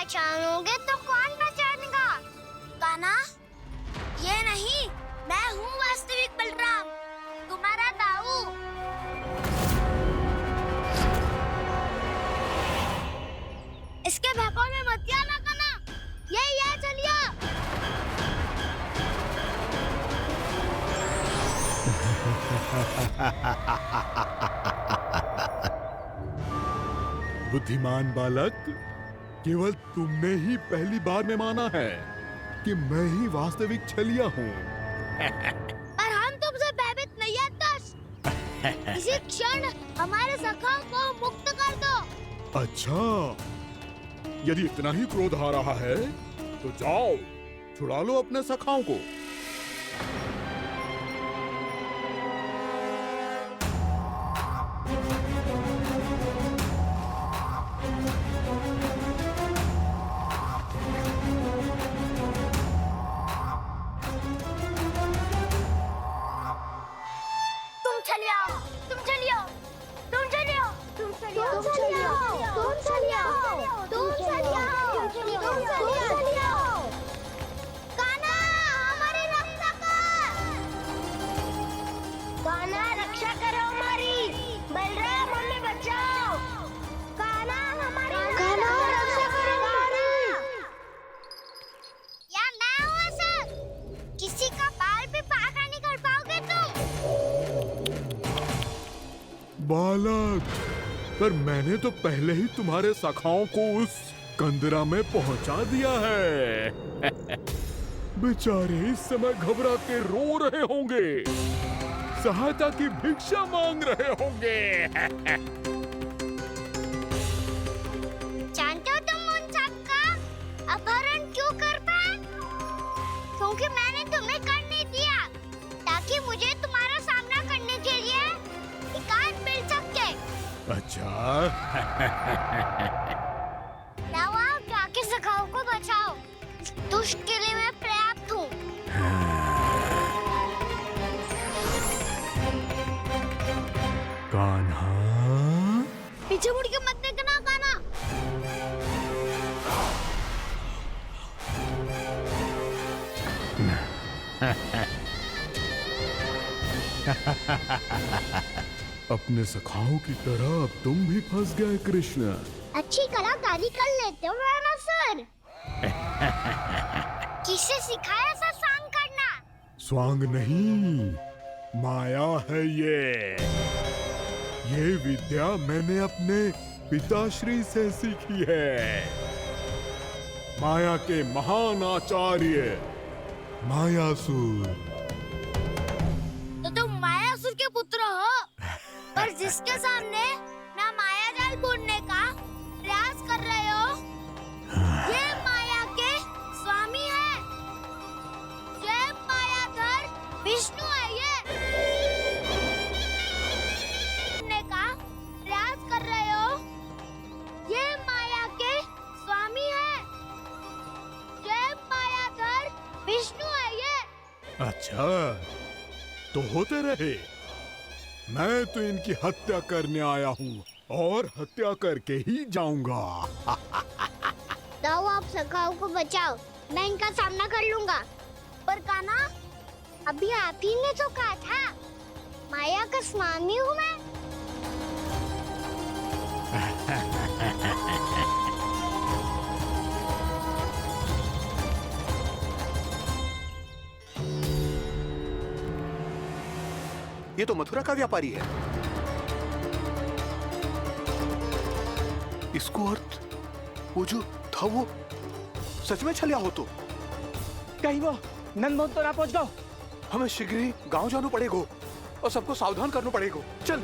पहचानोगे तो कौन पहचानेगा? कान्हा, ये नहीं, मैं हूँ वास्तविक बलराम, तुम्हारा दाऊ। इसके बहकावे में मत आना कान्हा, ये चलिए। बुद्धिमान बालक, केवल तुमने ही पहली बार में माना है कि मैं ही वास्तविक छलिया हूँ। पर हम तुमसे भयभीत नहीं है दस। इसी क्षण हमारे सखाओं को मुक्त कर दो। अच्छा, यदि इतना ही क्रोध आ रहा है तो जाओ, छुड़ा लो अपने सखाओं को। बालक, पर मैंने तो पहले ही तुम्हारे सखाओं को उस कंदरा में पहुंचा दिया है। बेचारे इस समय घबरा के रो रहे होंगे, सहायता की भिक्षा मांग रहे होंगे। जानते हो तुम उन सबका अपहरण क्यों कर पाए? क्योंकि मैंने तुम्हें कर नहीं दिया, ताकि मुझे तुम्हारा सामना करने के लिए एकांत मिल सके। अच्छा। जाओ, जाके सखाओं को बचाओ। इस दुष्ट के लिए मैं पर्याप्त हूँ। कान्हा, पीछे मुड़ के मत देखना कान्हा। अपने सखाओं की तरह अब तुम भी फंस गए कृष्ण। अच्छी कलाकारी कर लेते हो राणा सर। किससे सिखाया ऐसा स्वांग करना? स्वांग नहीं, माया है ये विद्या मैंने अपने पिताश्री से सीखी है। माया के महान आचार्य मायासुर। तो तुम मायासुर के पुत्र हो, पर जिसके सामने ना माया जाल बुनने का प्रयास कर रहे हो, ये माया के स्वामी है। ये मायाधर विष्णु है। ये बुनने का प्रयास कर रहे हो, ये माया के स्वामी है। ये मायाधर विष्णु है। ये अच्छा, तो होते रहे। मैं तो इनकी हत्या करने आया हूँ और हत्या करके ही जाऊंगा। जाओ, आप सखाओं को बचाओ, मैं इनका सामना कर लूंगा। पर कान्हा, अभी आप ही ने तो कहा था माया का स्वामी हूँ मैं। ये तो मथुरा का व्यापारी है। इसको अर्थ वो जो था वो सच में छलिया हो तो कहीं वो नंदमोहन तो ना पहुंच गो। हमें शीघ्र ही गांव जाना पड़ेगा और सबको सावधान करना पड़ेगा। चल।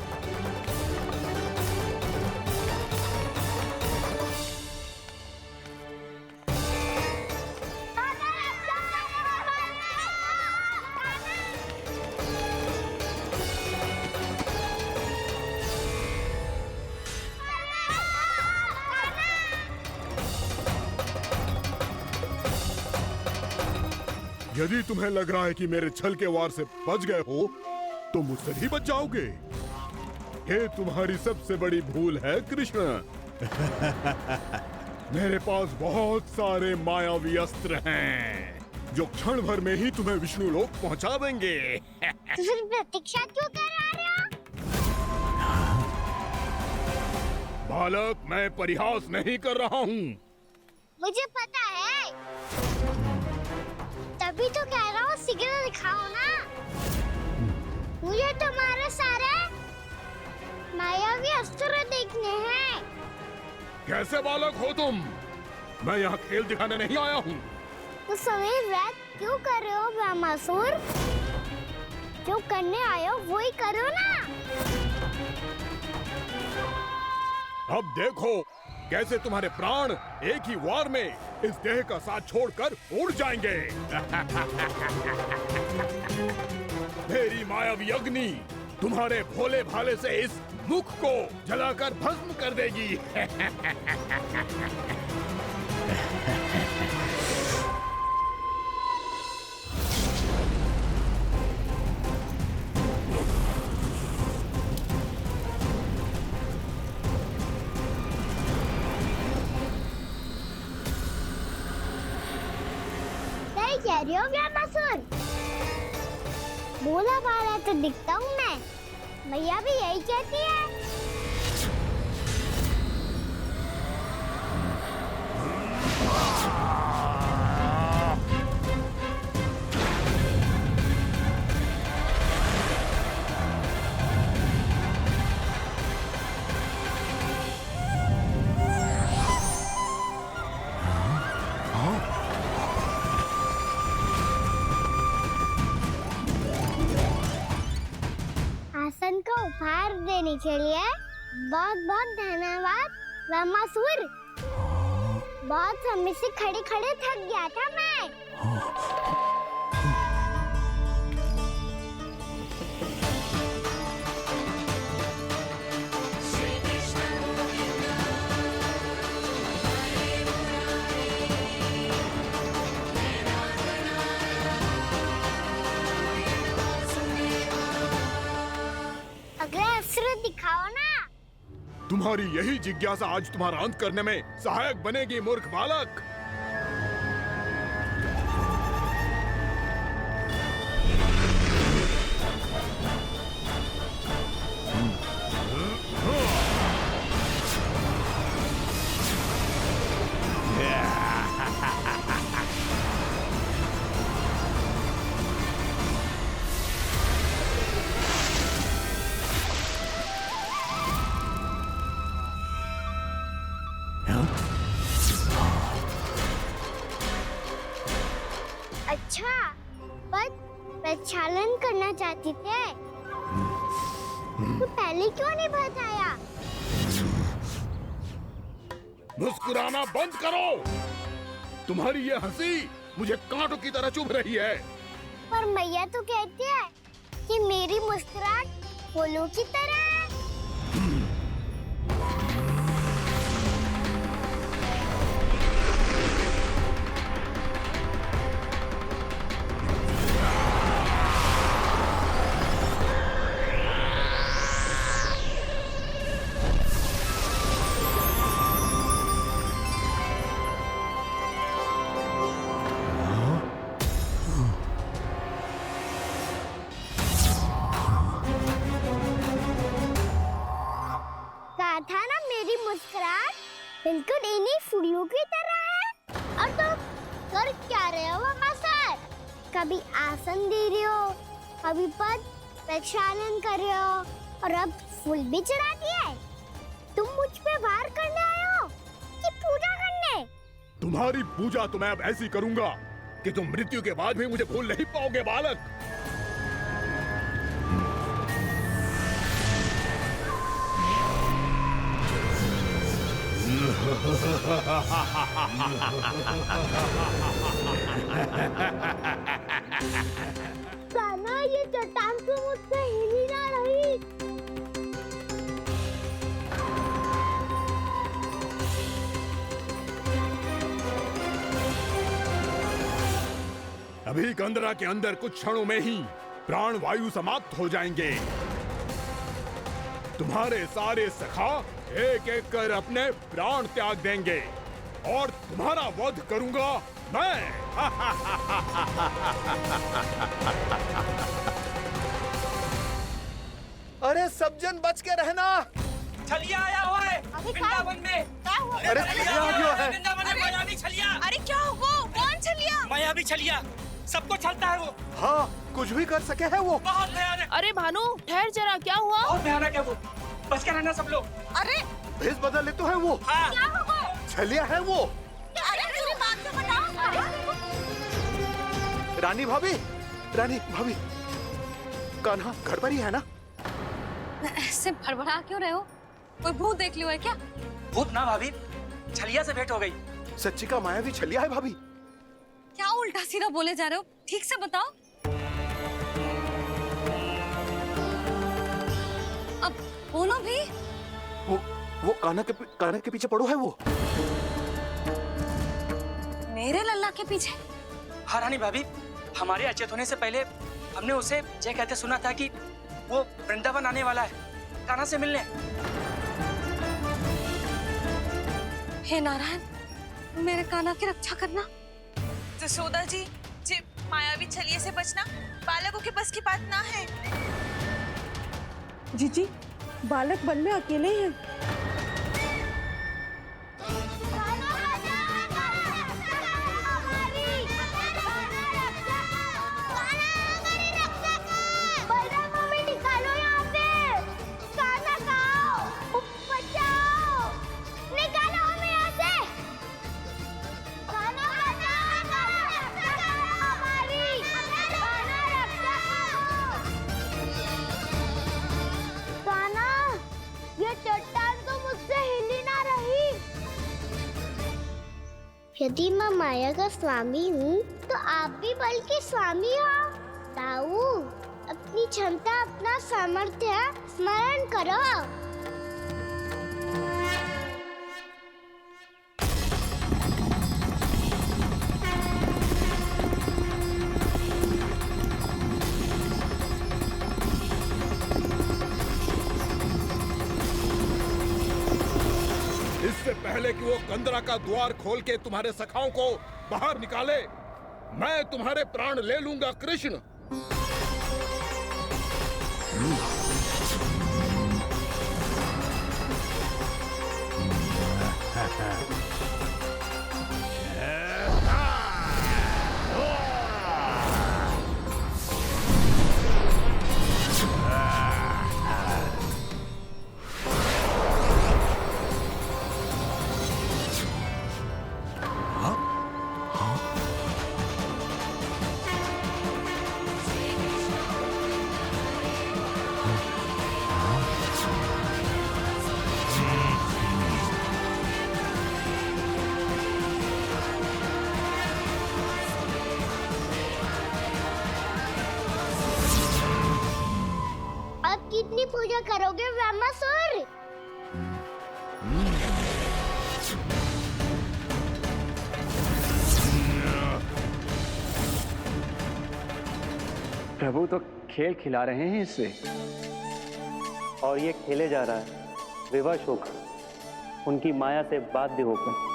यदि तुम्हें लग रहा है कि मेरे छल के वार से बच गए हो, तो मुझसे भी बच जाओगे। ये तुम्हारी सबसे बड़ी भूल है कृष्ण। मेरे पास बहुत सारे मायावी अस्त्र हैं जो क्षण भर में ही तुम्हें विष्णु लोक पहुंचा देंगे। तो फिर प्रतीक्षा क्यों करा रहे हो? बालक, मैं परिहास नहीं कर रहा हूँ। मुझे पता है, तभी तो कह रहा हूँ शीघ्र दिखाओ ना। मुझे तुम्हारे सारे मायावी अस्त्र देखने हैं। कैसे बालक हो तुम? मैं यहाँ खेल दिखाने नहीं आया हूँ। तो समय व्यर्थ क्यों कर रहे हो ब्रह्मासुर? जो करने आए हो वो ही करो ना। अब देखो कैसे तुम्हारे प्राण एक ही वार में इस देह का साथ छोड़कर उड़ जाएंगे। मेरी मायावी अग्नि तुम्हारे भोले भाले से इस मुख को जलाकर भस्म कर देगी। सही कह रही हो ब्रह्मासुर। भोला भाला तो दिखता हूँ मैं, भैया भी यही कहती है। आसन को उपहार देने के लिए बहुत बहुत धन्यवाद ब्रह्मासुर। बहुत समय से खड़े खड़े थक गया था मैं। अगला अस्त्र दिखाओ ना। तुम्हारी यही जिज्ञासा आज तुम्हारा अंत करने में सहायक बनेगी मूर्ख बालक। अच्छा, पर प्रक्षालन करना चाहती थे तो पहले क्यों नहीं बताया? मुस्कुराना बंद करो। तुम्हारी ये हंसी मुझे कांटों की तरह चुभ रही है। पर मैया तो कहती है कि मेरी मुस्कुराहट फूलों की तरह है। कहा था ना मेरी मुस्कुराहट बिल्कुल इन्हीं फूलों की तरह है। और तुम कर क्या रहे हो मास्टर? कभी आसन दे रहे हो, कभी पद प्रक्षालन कर रहे हो और अब फूल भी चढ़ा दिए। तुम मुझ पे वार करने आए हो कि पूजा करने? तुम्हारी पूजा तो मैं अब ऐसी करूंगा कि तुम मृत्यु के बाद भी मुझे भूल नहीं पाओगे बालक। साना, ये चट्टान तो मुझसे हिल ही ना रही। अभी कंदरा के अंदर कुछ क्षणों में ही प्राण वायु समाप्त हो जाएंगे। तुम्हारे सारे सखा एक एक कर अपने प्राण त्याग देंगे। और तुम्हारा वध करूंगा मैं। अरे सब जन बच के रहना। छलिया आया हुआ है वृंदावन में। अरे छलिया आ गया है। वृंदावन में मायावी छलिया। अरे क्या हुआ? कौन छलिया? मायावी छलिया सबको छलता है वो। हाँ, कुछ भी कर सके है वो। बहुत भयानक। अरे भानु ठहर जरा, क्या हुआ? बहुत भयानक है वो, बच के रहना सब लोग। अरे भेष बदल ले तो है वो। हाँ। क्या हुआ? छलिया है वो। अरे पूरी बात तो बताओ। रानी भाभी, रानी भाभी, कान्हा घर पर ही है ना? ऐसे भड़बड़ा क्यों रहे हो? कोई भूत देख लियो है क्या? भूत ना भाभी, छलिया से भेंट हो गई। सच्ची का मायावी छलिया है भाभी। क्या उल्टा सीधा बोले जा रहे हो? ठीक से बताओ। अब बोलो भी। वो कान्हा के पीछे पड़ो है वो। मेरे लल्ला के पीछे? हाँ रानी भाभी, हमारे अचेत होने से पहले हमने उसे जय कहते सुना था कि वो वृंदावन आने वाला है कान्हा से मिलने। हे नारायण, मेरे कान्हा की रक्षा करना। जसोदा जी, मायावी छलिए से बचना बालकों के बस की बात ना है। जीजी, बालक वन में अकेले हैं। यदि मैं माया का स्वामी हूँ तो आप भी बल के स्वामी हो। ताऊ, अपनी क्षमता, अपना सामर्थ्य स्मरण करो। इससे पहले कि वो कंदरा का द्वार खोल के तुम्हारे सखाओं को बाहर निकाले, मैं तुम्हारे प्राण ले लूंगा कृष्ण। कितनी पूजा करोगे ब्रह्मासुर? प्रभु तो खेल खिला रहे हैं इससे, और ये खेले जा रहा है विवश होकर, उनकी माया से बाध्य होकर।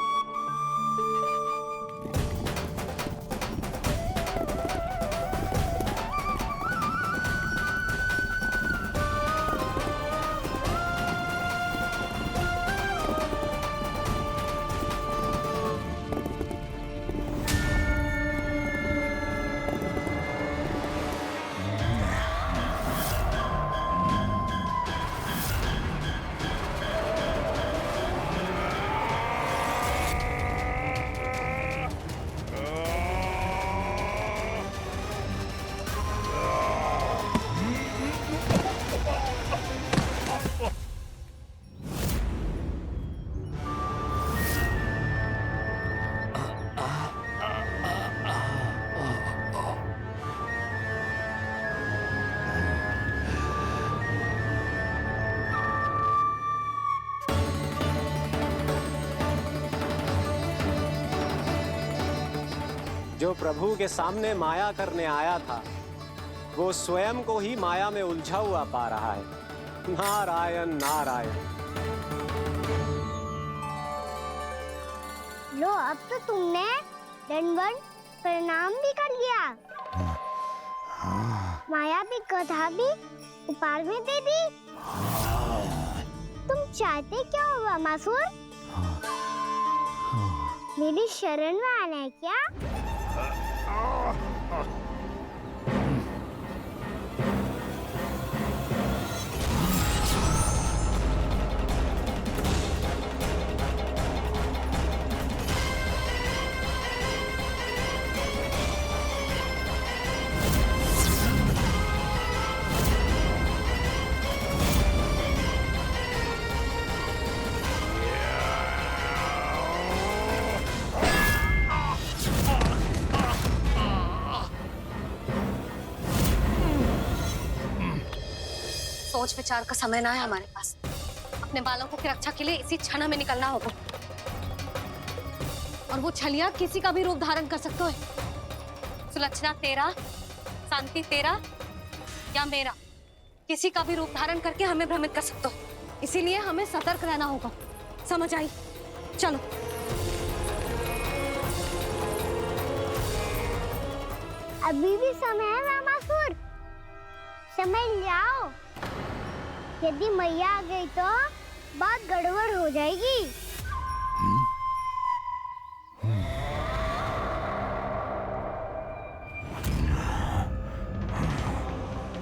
जो प्रभु के सामने माया करने आया था, वो स्वयं को ही माया में उलझा हुआ पा रहा है। नारायण नारायण। लो अब तो तुमने दंडवत प्रणाम भी कर लिया। माया भी कथा भी उपहार में दे दी। तुम चाहते क्या हो वामासुर? मेरी शरण में आना है क्या? सोच विचार का समय ना है हमारे पास। अपने बालकों की रक्षा के लिए इसी क्षण में निकलना होगा। और वो छलिया किसी का भी रूप धारण कर सकते हो। सुलक्षणा तेरा, शांति तेरा या मेरा, किसी का भी रूप धारण करके हमें भ्रमित कर सकते हो। इसीलिए हमें सतर्क रहना होगा। समझ आई? चलो। अभी भी समय है वामासुर, समझ जाओ। यदि मैया आ गई तो बात गड़बड़ हो जाएगी।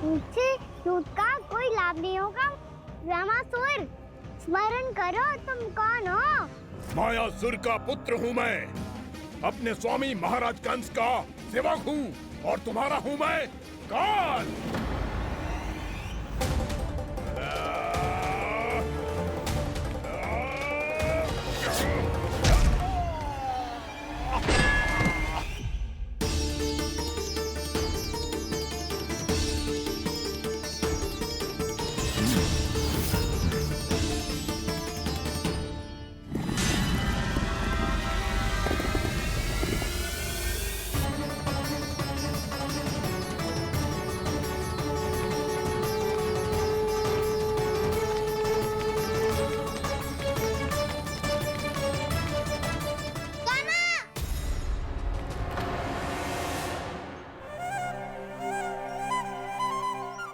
मुझसे झूठ का कोई लाभ नहीं होगा। वामासुर, स्मरण करो तुम कौन हो? मायासुर का पुत्र हूँ मैं। अपने स्वामी महाराज कंस का सेवक हूँ और तुम्हारा हूँ मैं काल।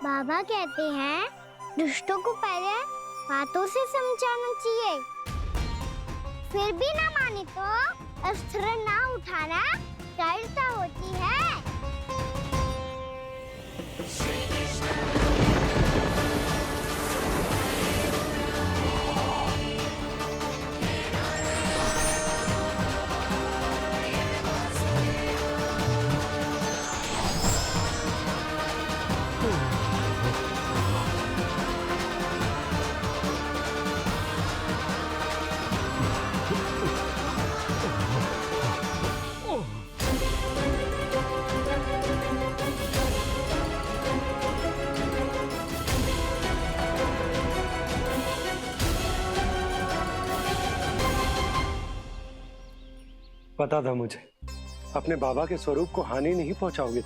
बाबा कहते हैं दुष्टों को पहले बातों से समझाना चाहिए, फिर भी ना माने तो अस्त्र ना उठाना दृढ़ता होती है। पता था मुझे, अपने बाबा के स्वरूप को हानि नहीं पहुंचाओगे।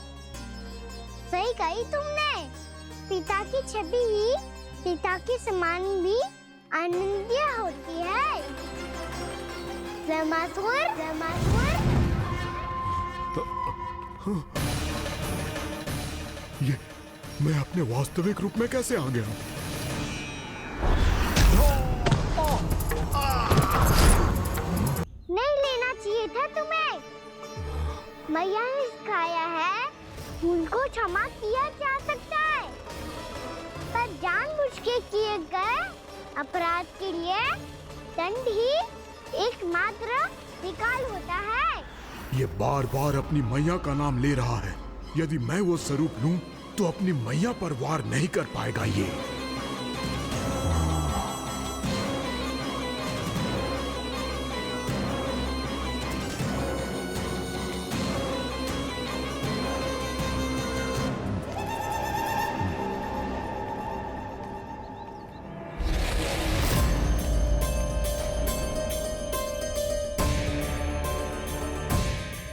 सही कही तुमने। पिता की छवि ही पिता के समान भी आनंदीय होती है। वामासुर, वामासुर। ये मैं अपने वास्तविक रूप में कैसे आ गया? नहीं लेना चाहिए था तुम्हें। मैया ने सिखाया है उनको क्षमा किया जा सकता है, पर जानबूझ के किए गए अपराध के लिए दंड ही एकमात्र विकल्प होता है। ये बार बार अपनी मैया का नाम ले रहा है। यदि मैं वो स्वरूप लूं तो अपनी मैया पर वार नहीं कर पाएगा ये।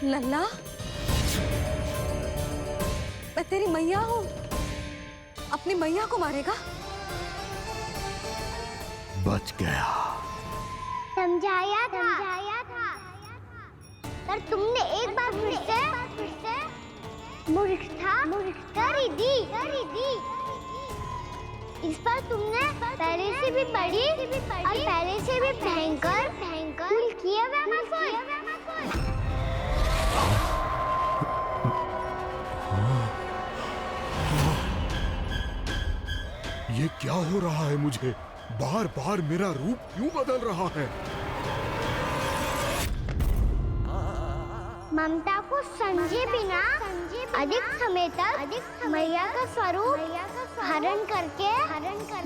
लल्ला, मैं तेरी मैया हूँ। अपनी मैया को मारेगा? बच गया। समझाया था। पर तुमने एक बार फिर से मूर्खता कर ही दी। इस पर तुमने पहले से भी बड़ी और पहले से भी भयंकर भूल किया व्यामासुर। ये क्या हो रहा है मुझे? बार बार मेरा रूप क्यों बदल रहा है? ममता को समझे बिना अधिक समय तक मैया का स्वरूप हरण करके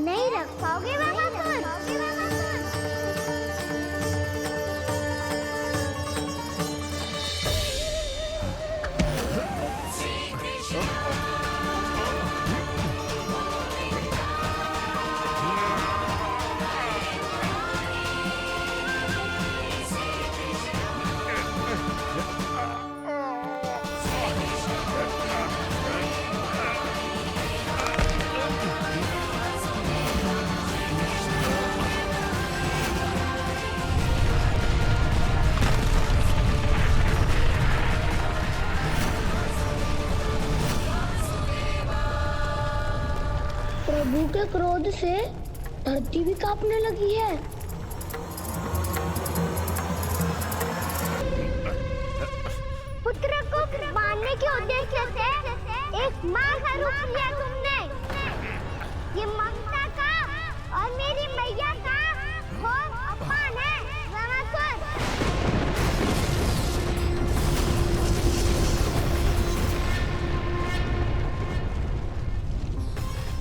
नहीं रख पाओगे व्यामासुर। प्रभु के क्रोध से धरती भी कांपने लगी है। पुत्र को मारने के उद्देश्य से एक माँ का रूप लिया तुमने। ये ममता का और मेरी मैया का घोर अपमान है व्यामासुर।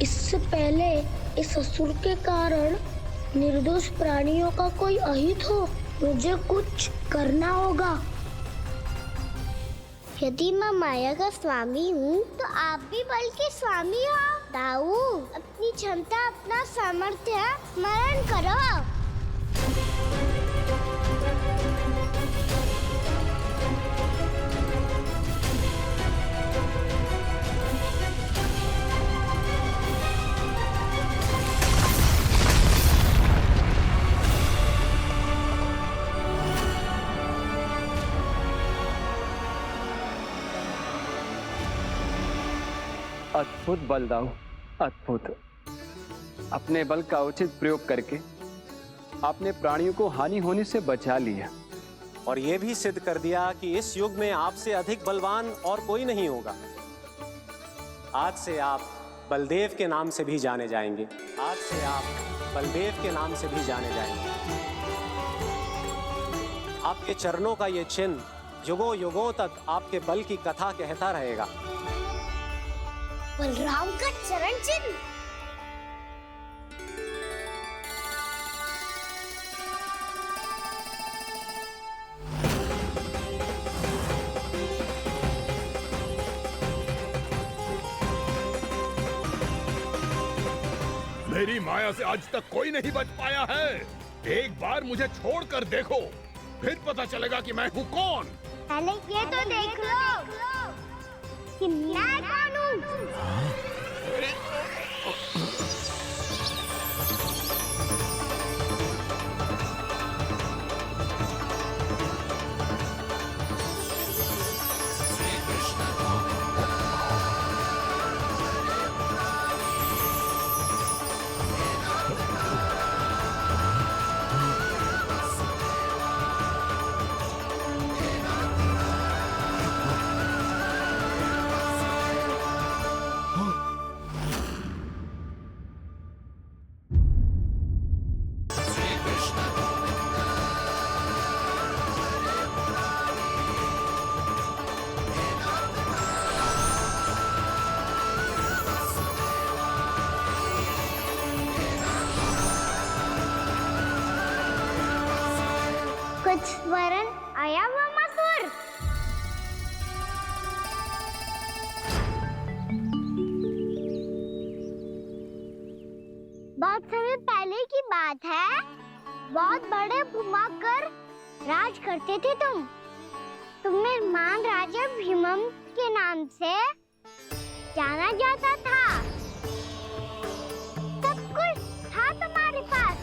इससे पहले इस असुर के कारण निर्दोष प्राणियों का कोई अहित हो, मुझे कुछ करना होगा। यदि मैं माया का स्वामी हूँ तो आप भी बल के स्वामी हो। दाऊ, अपनी क्षमता अपना सामर्थ्य स्मरण करो। अद्भुत बल दाऊ, अद्भुत। अपने बल का उचित प्रयोग करके आपने प्राणियों को हानि होने से बचा लिया और ये भी सिद्ध कर दिया कि इस युग में आपसे अधिक बलवान और कोई नहीं होगा। आज से आप बलदेव के नाम से भी जाने जाएंगे। आज से आप बलदेव के नाम से भी जाने जाएंगे। आपके चरणों का ये चिन्ह युगों युगों तक आपके बल की कथा कहता रहेगा। बलराम का चरण चिन्ह। मेरी माया से आज तक कोई नहीं बच पाया है। एक बार मुझे छोड़कर देखो, फिर पता चलेगा कि मैं हूँ कौन। पहले ये तो देख लो कि मैं कौन हूँ। कुछ वरन आया व्यामासुर। बहुत समय पहले की बात है। बहुत बड़े भूमाकर राज करते थे तुम। तुम्हें महान राजा भीमम के नाम से जाना जाता था। सब कुछ था तुम्हारे पास,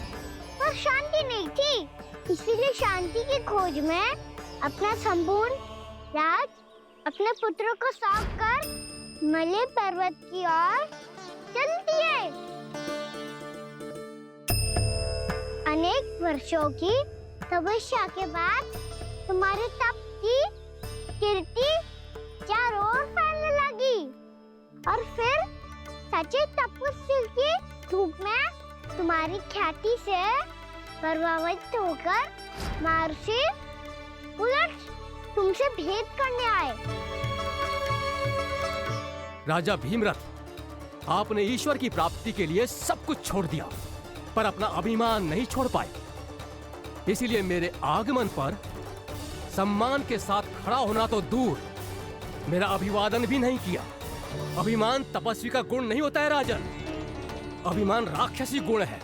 पर शांति नहीं थी। इसीलिए शांति की खोज में अपना संपूर्ण राज अपने पुत्रों को सौंप कर मलय पर्वत की ओर चल दिए। अनेक वर्षों की तपस्या के बाद तुम्हारे तप की कीर्ति चारों ओर फैलने लगी और फिर सच्चे तपस्वी की धूप में तुम्हारी ख्याति से प्रभावित होकर महर्षि उलट तुमसे भेंट करने आए। राजा भीमरथ, आपने ईश्वर की प्राप्ति के लिए सब कुछ छोड़ दिया, पर अपना अभिमान नहीं छोड़ पाए। इसीलिए मेरे आगमन पर सम्मान के साथ खड़ा होना तो दूर, मेरा अभिवादन भी नहीं किया। अभिमान तपस्वी का गुण नहीं होता है राजन, अभिमान राक्षसी गुण है।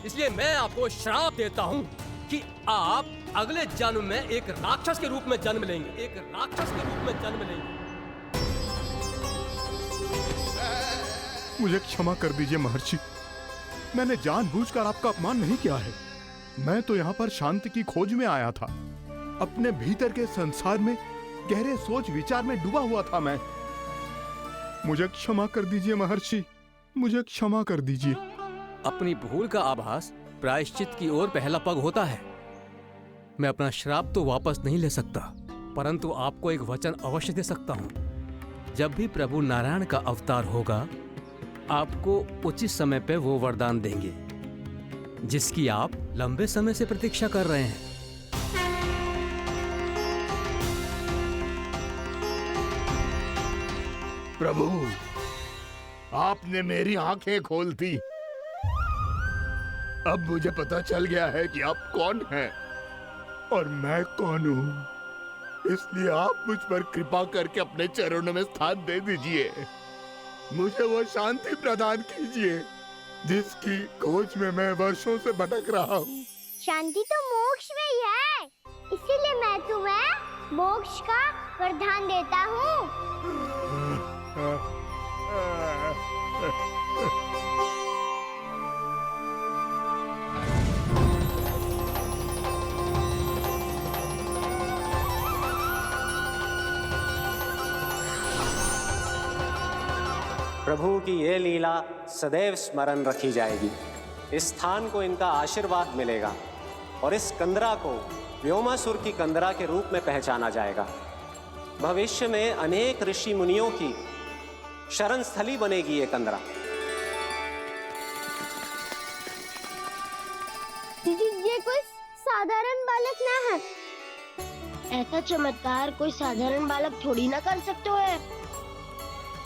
इसलिए मैं आपको श्राप देता हूँ कि आप अगले जन्म में एक राक्षस के रूप में जन्म लेंगे, एक राक्षस के रूप में जन्म लेंगे। मुझे क्षमा कर दीजिए महर्षि, मैंने जानबूझकर आपका अपमान नहीं किया है। मैं तो यहाँ पर शांति की खोज में आया था। अपने भीतर के संसार में गहरे सोच विचार में डूबा हुआ था मैं। मुझे क्षमा कर दीजिए महर्षि, मुझे क्षमा कर दीजिए। अपनी भूल का आभास प्रायश्चित की ओर पहला पग होता है। मैं अपना श्राप तो वापस नहीं ले सकता, परंतु आपको एक वचन अवश्य दे सकता हूँ। जब भी प्रभु नारायण का अवतार होगा, आपको उचित समय पे वो वरदान देंगे जिसकी आप लंबे समय से प्रतीक्षा कर रहे हैं। प्रभु, आपने मेरी आंखें खोल दी। अब मुझे पता चल गया है कि आप कौन हैं और मैं कौन हूँ। इसलिए आप मुझ पर कृपा करके अपने चरणों में स्थान दे दीजिए। मुझे वो शांति प्रदान कीजिए जिसकी खोज में मैं वर्षों से भटक रहा हूँ। शांति तो मोक्ष में ही है, इसीलिए मैं तुम्हें मोक्ष का वरदान देता हूँ। प्रभु की ये लीला सदैव स्मरण रखी जाएगी। इस स्थान को इनका आशीर्वाद मिलेगा और इस कंदरा को व्योमासुर की कंदरा के रूप में पहचाना जाएगा। भविष्य में अनेक ऋषि मुनियों की शरण स्थली बनेगी ये कंदरा। दीदी, ये कोई साधारण बालक ना है। ऐसा चमत्कार कोई साधारण बालक थोड़ी ना कर सकते है।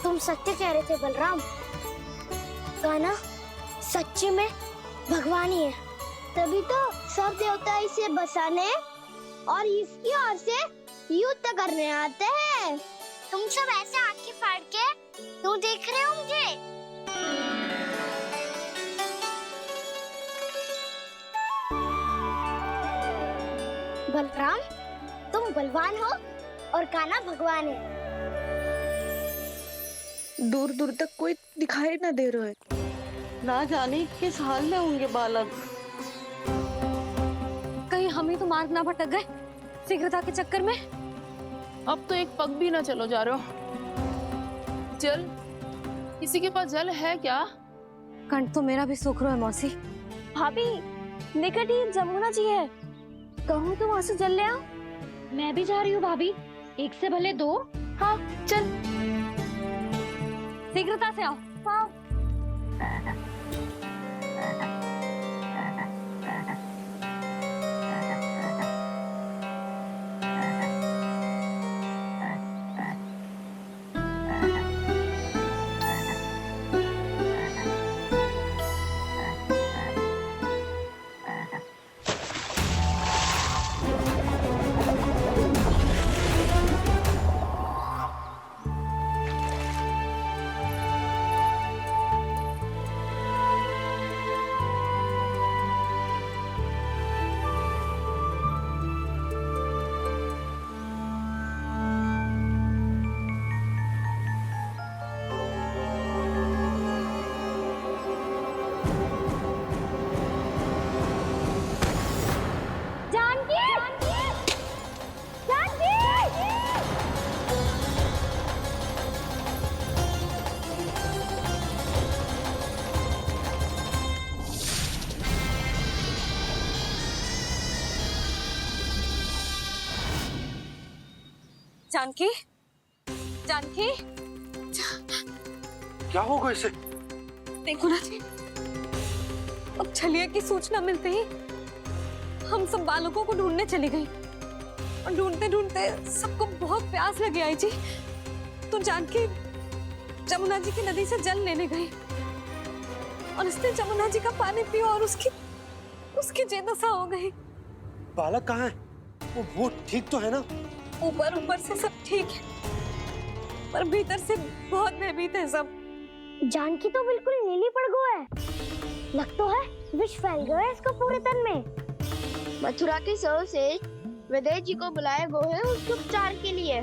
तुम सत्य कह रहे थे बलराम, गाना सच्चे में भगवान ही है। तभी तो सब देवता इसे बसाने और इसकी ओर से युद्ध करने आते हैं। तुम सब ऐसे आंखें फाड़ के क्यों देख रहे हो मुझे? बलराम, तुम बलवान हो और कान्हा भगवान है। दूर दूर तक कोई दिखाई न दे रहा है। ना जाने किस हाल में होंगे बालक। कहीं हम ही तो मार्ग ना भटक गए शीघ्रता के चक्कर में। अब तो एक पग भी ना चलो जा रहे हो। जल, किसी के पास जल है क्या? कंठ तो मेरा भी सूख रहा है मौसी। भाभी, निकट ही जमुना जी है, कहूँ तो वहाँ से जल ले आओ। मैं भी जा रही हूँ भाभी, एक से भले दो। हाँ चल, शीघ्रता से आओ। हाँ। जानकी, जानकी, क्या होगा इसे? देखो ना जी, अब छलिया की सूचना मिलते ही हम सब बालकों को ढूंढने चली गई और ढूंढते ढूंढते सबको बहुत प्यास लगी आई जी। तो जानकी जमुना जी की नदी से जल लेने गई और उसने जमुना जी का पानी पिया और उसकी जेदशा हो गई। बालक कहाँ है? वो ठीक तो है ना? ऊपर से सब ठीक है, पर भीतर से बहुत भयभीत है सब। जानकी तो बिल्कुल नीली पड़ गया है। लग तो है विष फैल गया है इसको पूरे तन में। मथुरा के सौ से विदेह जी को बुलाया गया है उसके उपचार के लिए।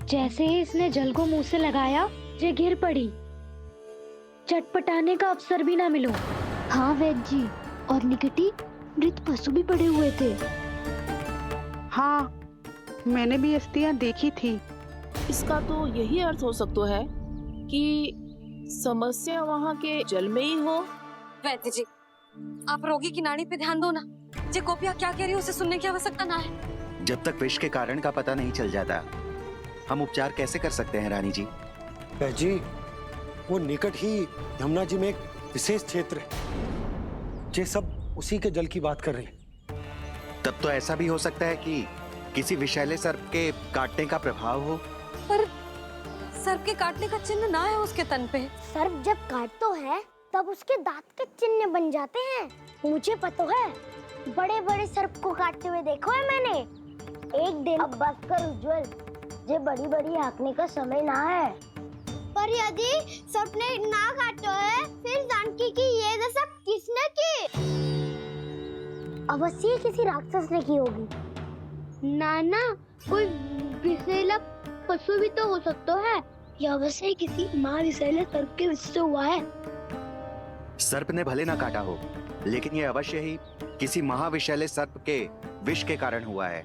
जैसे ही इसने जल को मुंह से लगाया, ये गिर पड़ी। चटपटाने का अवसर भी ना मिलो। हाँ वैद्य जी, और निकटी मृत पशु भी पड़े हुए थे। हाँ, मैंने भी अस्थियां देखी थी। इसका तो यही अर्थ हो सकता है कि समस्या वहाँ के जल में ही हो। वैद्य जी, आप रोगी की नाड़ी पे ध्यान दो ना। जे गोपिया क्या कह रही है उसे सुनने की आवश्यकता ना है। जब तक विष के कारण का पता नहीं चल जाता, हम उपचार कैसे कर सकते हैं रानी जी? जी, वो निकट ही यमुना जी में एक विशेष क्षेत्र है। ये सब उसी के जल की बात कर रहे हैं। तब तो ऐसा भी हो सकता है कि किसी विषैले सर्प के काटने का प्रभाव हो। पर सर्प के काटने का चिन्ह ना है उसके तन पे। सर्प जब काटता है तब उसके दांत के चिन्ह बन जाते हैं। मुझे पता है, बड़े बड़े सर्प को काटते हुए देखो है मैंने। एक दिन अब बस कर उज्जवल, ये बड़ी बड़ी हाँकने का समय ना है। पर यदि सर्प ने ना काटा है, फिर जानकी की ये दशा किसने की? अवश्य किसी राक्षस ने की होगी। नाना, कोई विषैला पशु भी तो हो सकता है। यह अवश्य किसी महाविषैले सर्प के विष से हुआ है। सर्प ने भले ना काटा हो, लेकिन ये अवश्य ही किसी महाविषैले सर्प के विष के कारण हुआ है।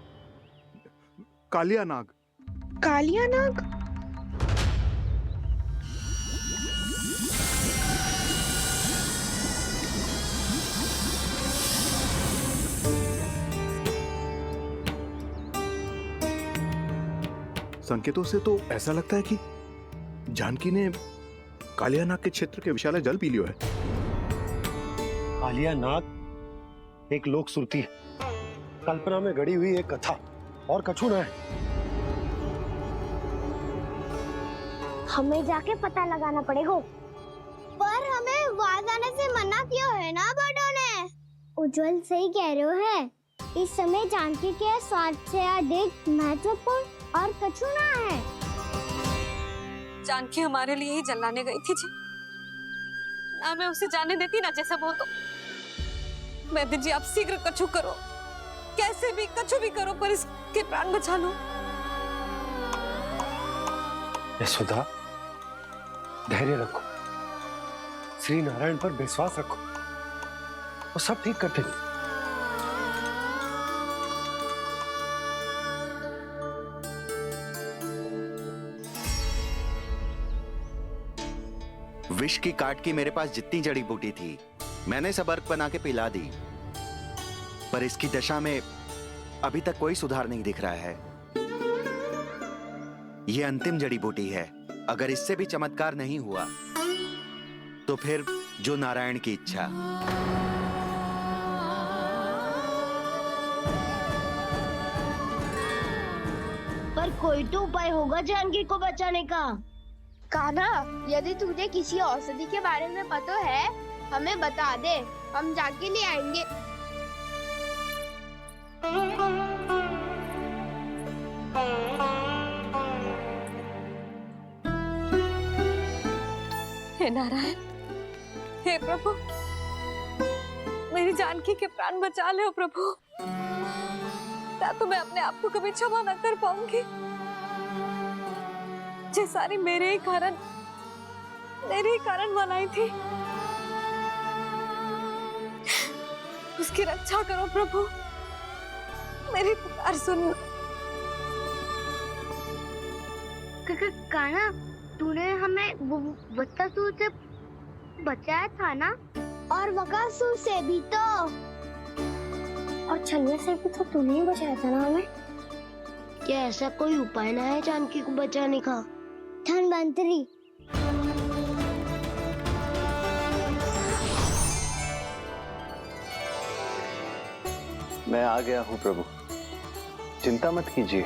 कालिया नाग। कालिया नाग? संकेतों से तो ऐसा लगता है कि जानकी ने कालिया नाग के क्षेत्र के विशाल जल पी लियो है। कालिया नाग एक लोक श्रुति है, कल्पना में गढ़ी हुई एक कथा, और कछु ना है। हमें जाके पता लगाना पड़ेगा। पर हमें वहां जाने से मना किया है ना बड़ों ने। उज्जवल सही कह रहे हो है। इस समय जानकी के स्वास्थ्य से अधिक महत्वपूर्ण और कछु ना है। जानकी हमारे लिए ही जलाने गई थी जी। ना मैं उसे जाने देती ना जैसा वो तो। वैद्य जी, आप शीघ्र कछु करो, कैसे भी कछु भी करो, पर इसके प्राण बचा लो। यशोदा, धैर्य रखो, श्री नारायण पर विश्वास रखो, वो सब ठीक करते हैं। विष की काट की मेरे पास जितनी जड़ी बूटी थी, मैंने सब अर्क बना के पिला दी, पर इसकी दशा में अभी तक कोई सुधार नहीं दिख रहा है। यह अंतिम जड़ी बूटी है। अगर इससे भी चमत्कार नहीं हुआ, तो फिर जो नारायण की इच्छा। पर कोई तो उपाय होगा जानकी को बचाने का। कान्हा, यदि तुझे किसी औषधि के बारे में पता है, हमें बता दे, हम जाके ले आएंगे। हे नारायण, हे प्रभु, मेरी जानकी के प्राण बचा ले प्रभु। या तो मैं अपने आप को कभी क्षमा न कर पाऊंगी। ये सारी मेरे ही कारण बनाई थी। उसकी रक्षा करो प्रभु, मेरी पुकार सुनो। कान्हा, तूने हमें बकासुर से बचाया था ना? और बकासुर से भी तो, और छलिया से भी तो तूने ही बचाया था ना हमें। क्या ऐसा कोई उपाय ना है जानकी को बचाने का? धन्वंतरी, मैं आ गया हूं प्रभु, चिंता मत कीजिए,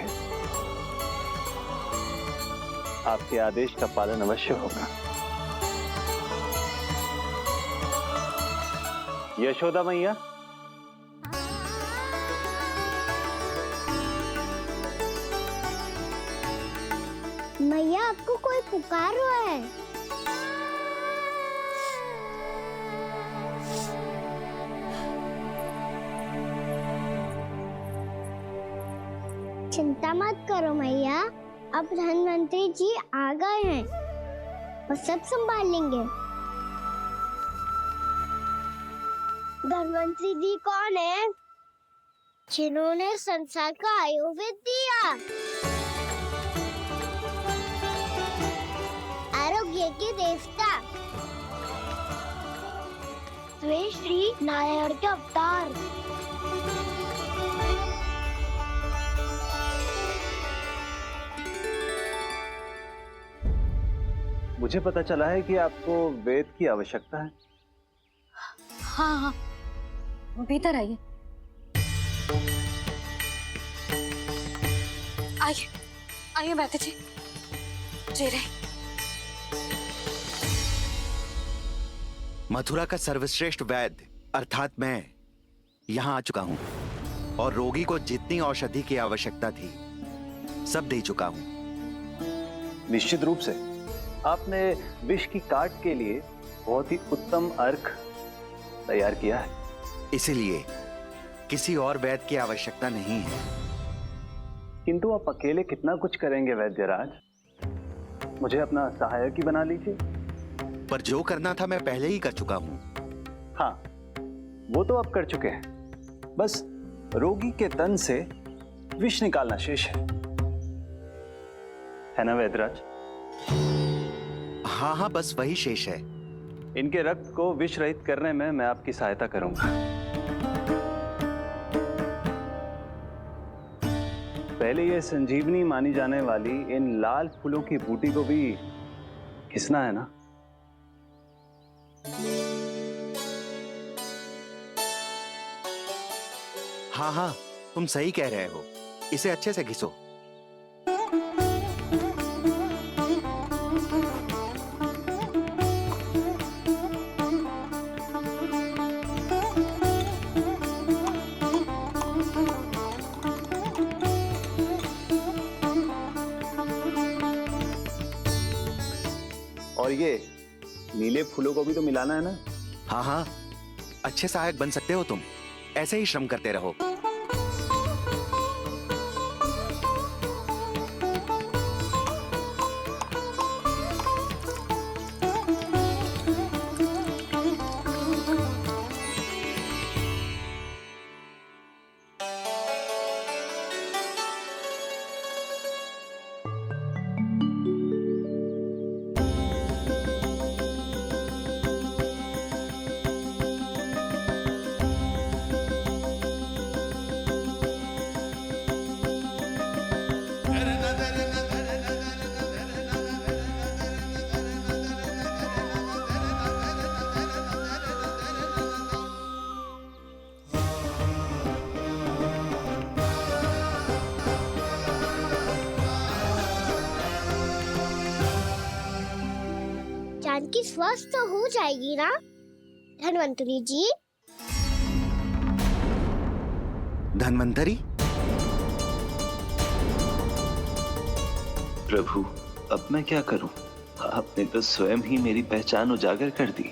आपके आदेश का पालन अवश्य होगा। यशोदा मैया, मैया आपको कोई पुकार रहा है। चिंता मत करो मैया, अब धन्वंतरी जी आ गए हैं और सब संभाल लेंगे। धन्वंतरी जी कौन है? जिन्होंने संसार का आयुर्वेद दिया, आरोग्य के देवता, वे श्री नारायण के अवतार। मुझे पता चला है कि आपको वेद की आवश्यकता है। हाँ हाँ, भीतर आइए। आइए आइए बैठे जी। जी रहे। मथुरा का सर्वश्रेष्ठ वैद्य अर्थात मैं यहाँ आ चुका हूँ और रोगी को जितनी औषधि की आवश्यकता थी सब दे चुका हूँ। निश्चित रूप से आपने विष की काट के लिए बहुत ही उत्तम अर्क तैयार किया है। इसीलिए किसी और वैद्य की आवश्यकता नहीं है। किंतु आप अकेले कितना कुछ करेंगे वैद्यराज, मुझे अपना सहायक ही बना लीजिए। पर जो करना था मैं पहले ही कर चुका हूँ। हाँ, वो तो आप कर चुके हैं, बस रोगी के तन से विष निकालना शेष है ना वैद्यराज? हाँ हाँ, बस वही शेष है। इनके रक्त को विष रहित करने में मैं आपकी सहायता करूंगा। पहले ये संजीवनी मानी जाने वाली इन लाल फूलों की बूटी को भी घिसना है ना? हाँ हाँ, तुम सही कह रहे हो, इसे अच्छे से घिसो। और ये नीले फूलों को भी तो मिलाना है ना? हाँ हाँ, अच्छे सहायक बन सकते हो तुम, ऐसे ही श्रम करते रहो। जानकी स्वस्थ तो हो जाएगी ना धन्वंतरी जी? धन्वंतरी? प्रभु, अब मैं क्या करूं? आपने तो स्वयं ही मेरी पहचान उजागर कर दी।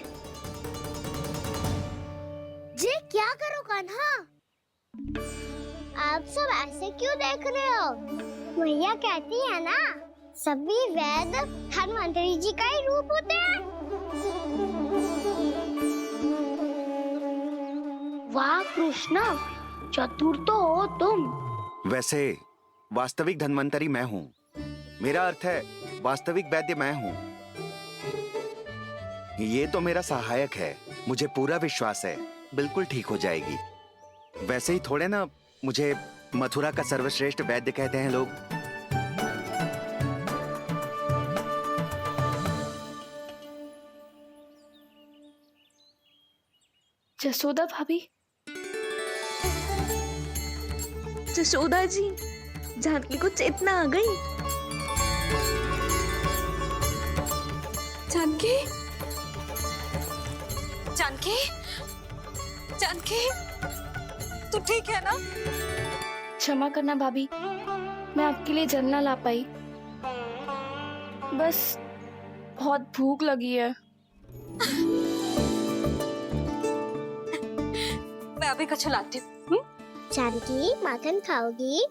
जी क्या करो कान्हा? आप सब ऐसे क्यों देख रहे हो? मैया कहती है ना, सभी वैद्य धन्वंतरी जी का ही रूप होते हैं। वाह कृष्णा, चतुर तो हो तुम। वैसे वास्तविक धन्वंतरी मैं हूँ, मेरा अर्थ है वास्तविक वैद्य मैं हूँ। ये तो मेरा सहायक है, मुझे पूरा विश्वास है बिल्कुल ठीक हो जाएगी। वैसे ही थोड़े ना मुझे मथुरा का सर्वश्रेष्ठ वैद्य कहते हैं लोग। जसोदा भाभी, जसोदा जी, जानकी को चेतना आ गई। जानकी, जानकी, जानकी, तू ठीक है ना? क्षमा करना भाभी, मैं आपके लिए जल ना ला पाई। बस बहुत भूख लगी है। मैं अभी कछु लाती हूँ। जानकी, माखन खाओगी?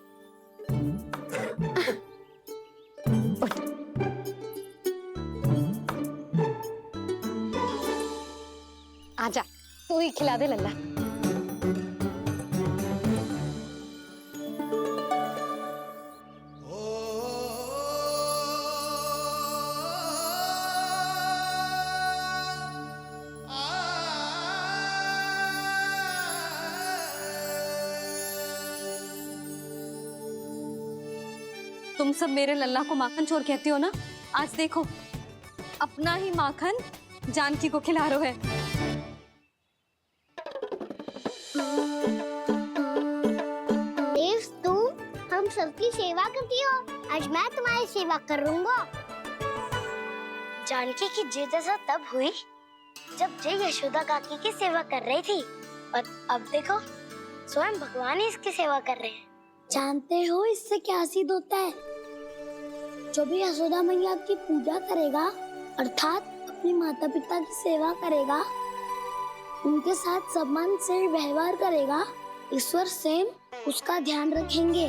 आजा, तू ही खिला दे लल्ला। तुम सब मेरे लल्ला को माखन चोर कहती हो ना? आज देखो, अपना ही माखन जानकी को खिला रहे है। देव, तुम हम सबकी सेवा करती हो, आज मैं तुम्हारी सेवा करूंगा। जानकी की जिज्ञासा तब हुई जब जय यशोदा काकी की सेवा कर रही थी, और अब देखो स्वयं भगवान ही इसकी सेवा कर रहे हैं। जानते हो इससे क्या सिद्ध होता है? जो भी यशोदा मैया की पूजा करेगा, अर्थात अपने माता पिता की सेवा करेगा, उनके साथ सम्मान से व्यवहार करेगा, ईश्वर स्वयं उसका ध्यान रखेंगे।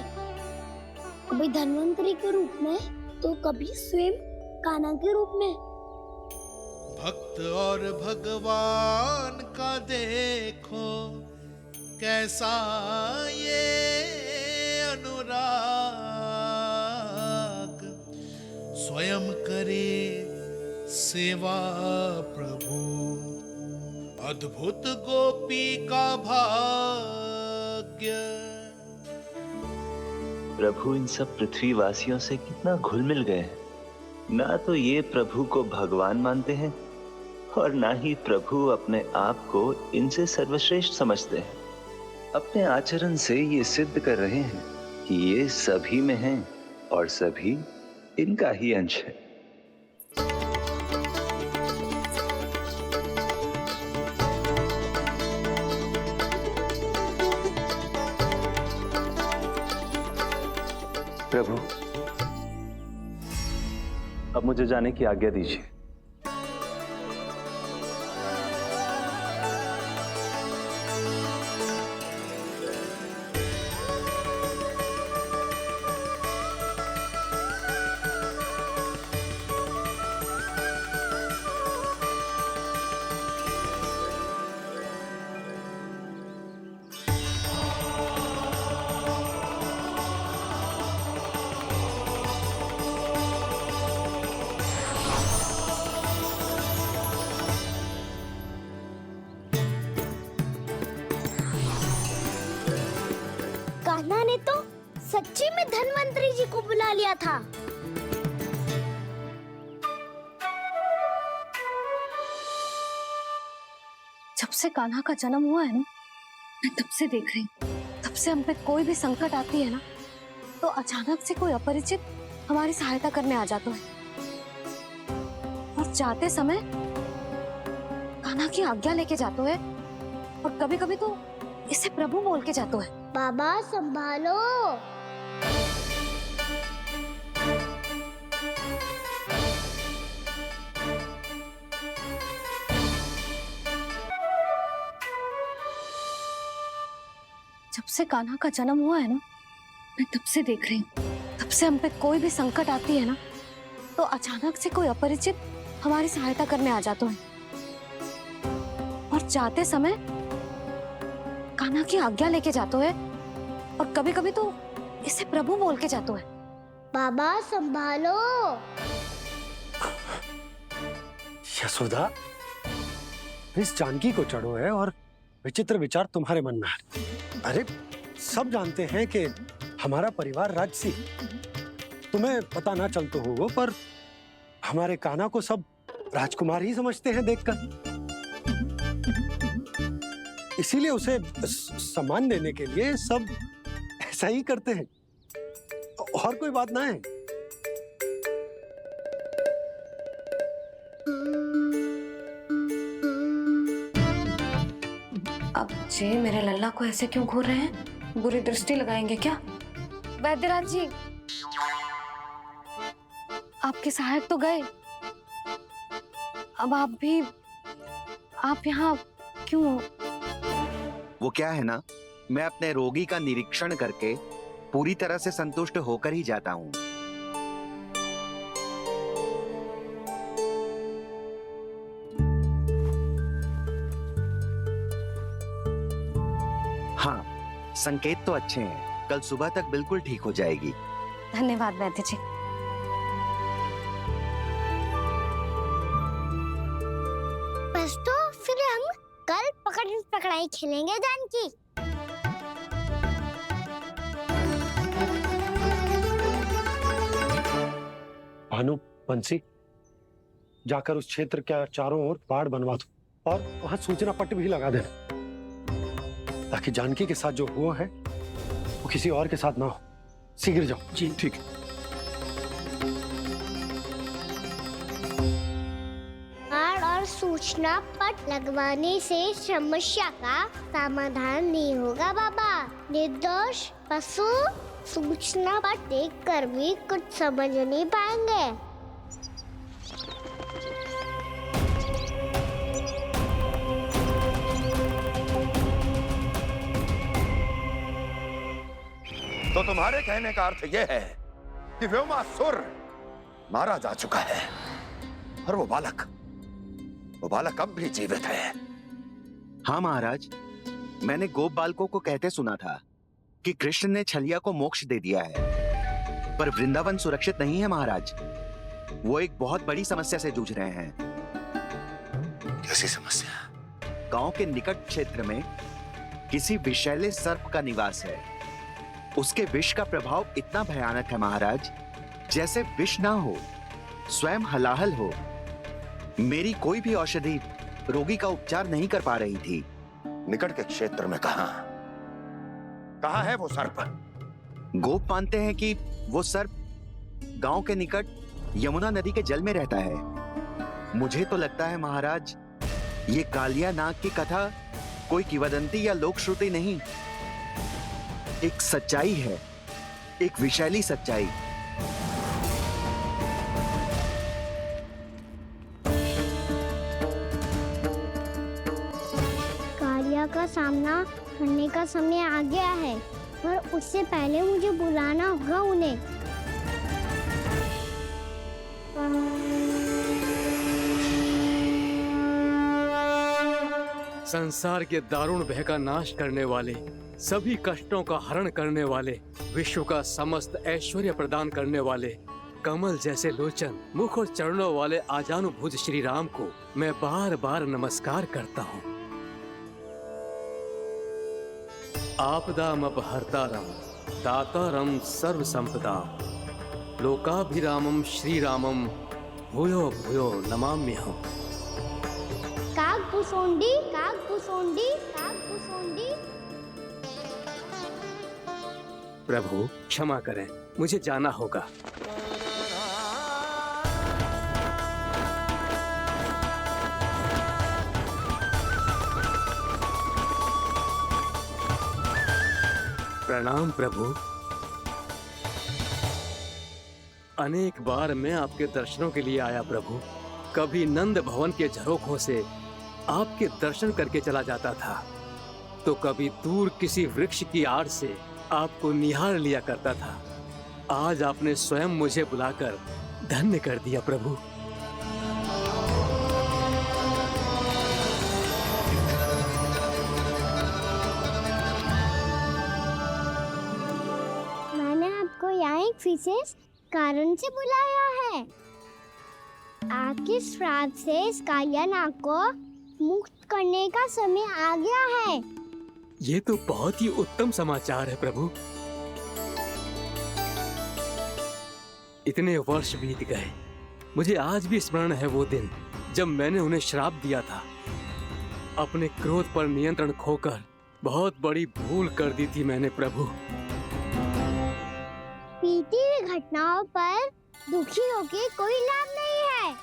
कभी धन्वंतरी के रूप में तो कभी स्वयं कान्हा के रूप में। भक्त और भगवान का देखो कैसा ये अनुराग, स्वयं करे सेवा प्रभु, अद्भुत गोपी का भाग्य। प्रभु इन सब पृथ्वीवासियों से कितना घुल मिल गए हैं। ना तो ये प्रभु को भगवान मानते हैं और ना ही प्रभु अपने आप को इनसे सर्वश्रेष्ठ समझते हैं। अपने आचरण से ये सिद्ध कर रहे हैं कि ये सभी में हैं और सभी इनका ही अंश है। प्रभु, अब मुझे जाने की आज्ञा दीजिए। कान्हा ने तो सच्ची में धन्वंतरी जी को बुला लिया था। जब से कान्हा का जन्म हुआ है ना, मैं तब से देख रही हूँ, तब से हम पे कोई भी संकट आती है ना, तो अचानक से कोई अपरिचित हमारी सहायता करने आ जाता है, और जाते समय कान्हा की आज्ञा लेके जाते है, और कभी कभी तो इसे प्रभु बोल के जाते है। बाबा संभालो। जब से कान्हा का जन्म हुआ है ना, मैं तब से देख रही हूँ, तब से हम पे कोई भी संकट आती है ना, तो अचानक से कोई अपरिचित हमारी सहायता करने आ जाते हैं, और जाते समय कान्हा की आज्ञा लेके जाते हैं, और कभी कभी तो इसे प्रभु बोल के जाते हैं। बाबा संभालो। यशोदा, इस जानकी को चढ़ो है और विचित्र विचार तुम्हारे मन में है। अरे सब जानते हैं कि हमारा परिवार राजसी है। तुम्हें पता ना चल तो होगा, पर हमारे कान्हा को सब राजकुमार ही समझते हैं देखकर। इसीलिए उसे सम्मान देने के लिए सब ऐसा ही करते हैं, और कोई बात ना है। अब जी मेरे लल्ला को ऐसे क्यों घूर रहे हैं? बुरी दृष्टि लगाएंगे क्या? वैद्यराज जी, आपके सहायक तो गए, अब आप यहाँ क्यों? वो क्या है ना, मैं अपने रोगी का निरीक्षण करके पूरी तरह से संतुष्ट होकर ही जाता हूँ। हाँ, संकेत तो अच्छे हैं, कल सुबह तक बिल्कुल ठीक हो जाएगी। धन्यवाद वैद्य जी। बस तो फिर हम कल पकड़न पकड़ाई खेलेंगे जानकी। भानु, बंसी, जाकर उस क्षेत्र के चारों ओर बाड़ बनवा दो और वहां सूचना पट्ट भी लगा देना, ताकि जानकी के साथ जो हुआ है वो किसी और के साथ ना हो। शीघ्र जाओ। जी ठीक है। बाड़ और सूचना पट लगवाने से समस्या का समाधान नहीं होगा बाबा। निर्दोष पशु सूचना पट देखकर भी कुछ समझ नहीं पाएंगे। तो तुम्हारे कहने का अर्थ यह है कि व्योमासुर मारा जा चुका है और वो बालक अब भी जीवित है। हाँ महाराज, मैंने गोप बालकों को कहते सुना था कि कृष्ण ने छलिया को मोक्ष दे दिया है, पर वृंदावन सुरक्षित नहीं है महाराज। वो एक बहुत बड़ी समस्या से जूझ रहे हैं। कैसी समस्या? गांव के निकट क्षेत्र में किसी विषैले सर्प का निवास है। उसके विष का प्रभाव इतना भयानक है महाराज, जैसे विष ना हो, स्वयं हलाहल हो। मेरी कोई भी औषधि रोगी का उपचार नहीं कर पा रही थी। निकट के क्षेत्र में कहां है वो सर्प? गोप मानते हैं कि वो सर्प गांव के निकट यमुना नदी के जल में रहता है। मुझे तो लगता है महाराज, ये कालिया नाग की कथा कोई किंवदंती या लोक श्रुति नहीं, एक सच्चाई है, एक विषैली सच्चाई। कालिया का सामना करने का समय आ गया है, पर उससे पहले मुझे बुलाना होगा उन्हें। संसार के दारुण भय का नाश करने वाले, सभी कष्टों का हरण करने वाले, विश्व का समस्त ऐश्वर्य प्रदान करने वाले, कमल जैसे लोचन, मुख और चरणों वाले आजानुभुज श्री राम को मैं बार बार नमस्कार करता हूँ। आपदामपहर्तारं दातारं सर्व संपदाम लोकाभिरामं श्री रामम भूयो भूयो नमाम्यहम्। कागभूसुंडी, कागभूसुंडी, कागभूसुंडी। प्रभु क्षमा करें, मुझे जाना होगा। प्रणाम प्रभु। अनेक बार मैं आपके दर्शनों के लिए आया प्रभु। कभी नंद भवन के झरोखों से आपके दर्शन करके चला जाता था, तो कभी दूर किसी वृक्ष की आड़ से आपको निहार लिया करता था। आज आपने स्वयं मुझे बुलाकर धन्य कर दिया प्रभु। मैंने आपको यहाँ एक विशेष कारण से बुलाया है। आपके श्राप से इस कालिया नाग को मुक्त करने का समय आ गया है। ये तो बहुत ही उत्तम समाचार है प्रभु। इतने वर्ष बीत गए, मुझे आज भी स्मरण है वो दिन जब मैंने उन्हें श्राप दिया था। अपने क्रोध पर नियंत्रण खोकर बहुत बड़ी भूल कर दी थी मैंने प्रभु। बीती हुई घटनाओं पर दुखी होके कोई लाभ नहीं है।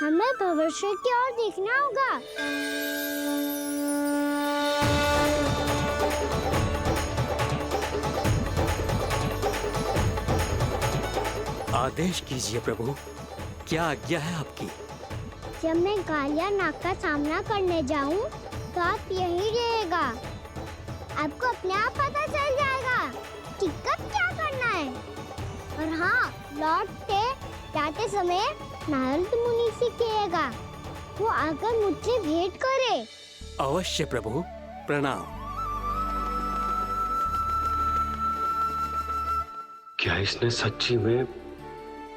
हमें भविष्य की ओर देखना होगा। आदेश कीजिए प्रभु, क्या आज्ञा है आपकी? जब मैं कालिया नाग का सामना करने जाऊं, तो आप यहीं रहिएगा। आपको अपने आप पता चल जाएगा कि कब क्या करना है। और हाँ, लौटते जाते समय नारद मुनि से कहिएगा, वो आकर मुझसे भेंट करे। अवश्य प्रभु, प्रणाम। क्या इसने सच्ची में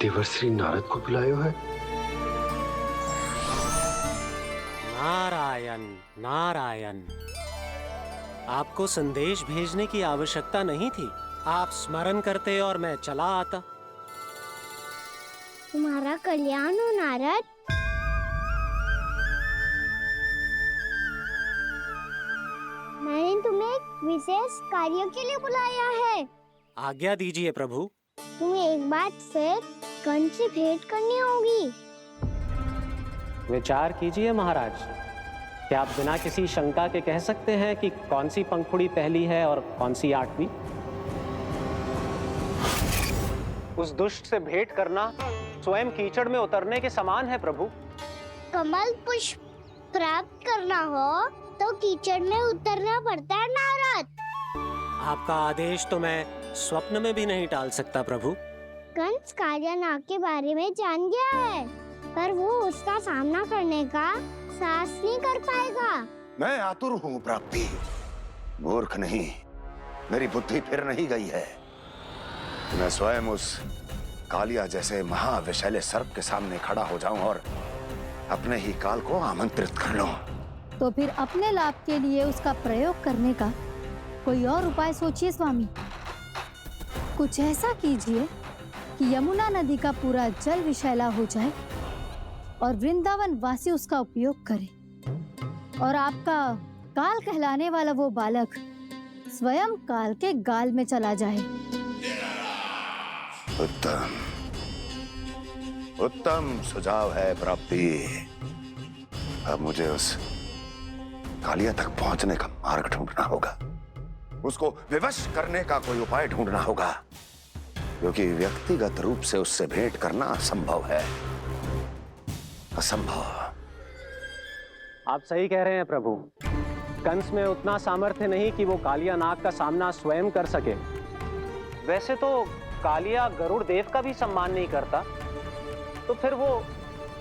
देवर्षि नारद को बुलाया है? नारायण नारायण, आपको संदेश भेजने की आवश्यकता नहीं थी। आप स्मरण करते और मैं चला आता। तुम्हारा कल्याण हो नारद। मैंने तुम्हें एक विशेष कार्य के लिए बुलाया है। आज्ञा दीजिए प्रभु। तुम्हें एक बार फिर कंस से भेंट करनी होगी। विचार कीजिए महाराज, क्या आप बिना किसी शंका के कह सकते हैं कि कौन सी पंखुड़ी पहली है और कौन सी आठवीं? उस दुष्ट से भेंट करना स्वयं कीचड़ में उतरने के समान है प्रभु। कमल पुष्प प्राप्त करना हो तो कीचड़ में उतरना पड़ता है नारद। आपका आदेश तो मैं स्वप्न में भी नहीं टाल सकता प्रभु। कंस कालिया नाग के बारे में जान गया है, पर वो उसका सामना करने का साहस नहीं कर पाएगा। मैं आतुर हूँ प्राप्ति, मूर्ख नहीं। मेरी बुद्धि फिर नहीं गई है। मैं स्वयं उस कालिया जैसे महाविषैले सर्प के सामने खड़ा हो जाऊं और अपने ही काल को आमंत्रित कर लूं। तो फिर अपने लाभ के लिए उसका प्रयोग करने का कोई और उपाय सोचिए स्वामी। कुछ ऐसा कीजिए कि यमुना नदी का पूरा जल विषैला हो जाए और वृंदावन वासी उसका उपयोग करे, और आपका काल कहलाने वाला वो बालक स्वयं काल के गाल में चला जाए। उत्तम उत्तम सुझाव है प्राप्ति। अब मुझे उस कालिया तक पहुंचने का मार्ग ढूंढना होगा। उसको विवश करने का कोई उपाय ढूंढना होगा, क्योंकि व्यक्तिगत रूप से उससे भेंट करना असंभव है। असंभव। आप सही कह रहे हैं प्रभु। कंस में उतना सामर्थ्य नहीं कि वो कालिया नाग का सामना स्वयं कर सके। वैसे तो कालिया गरुड़ देव का भी सम्मान नहीं करता, तो फिर वो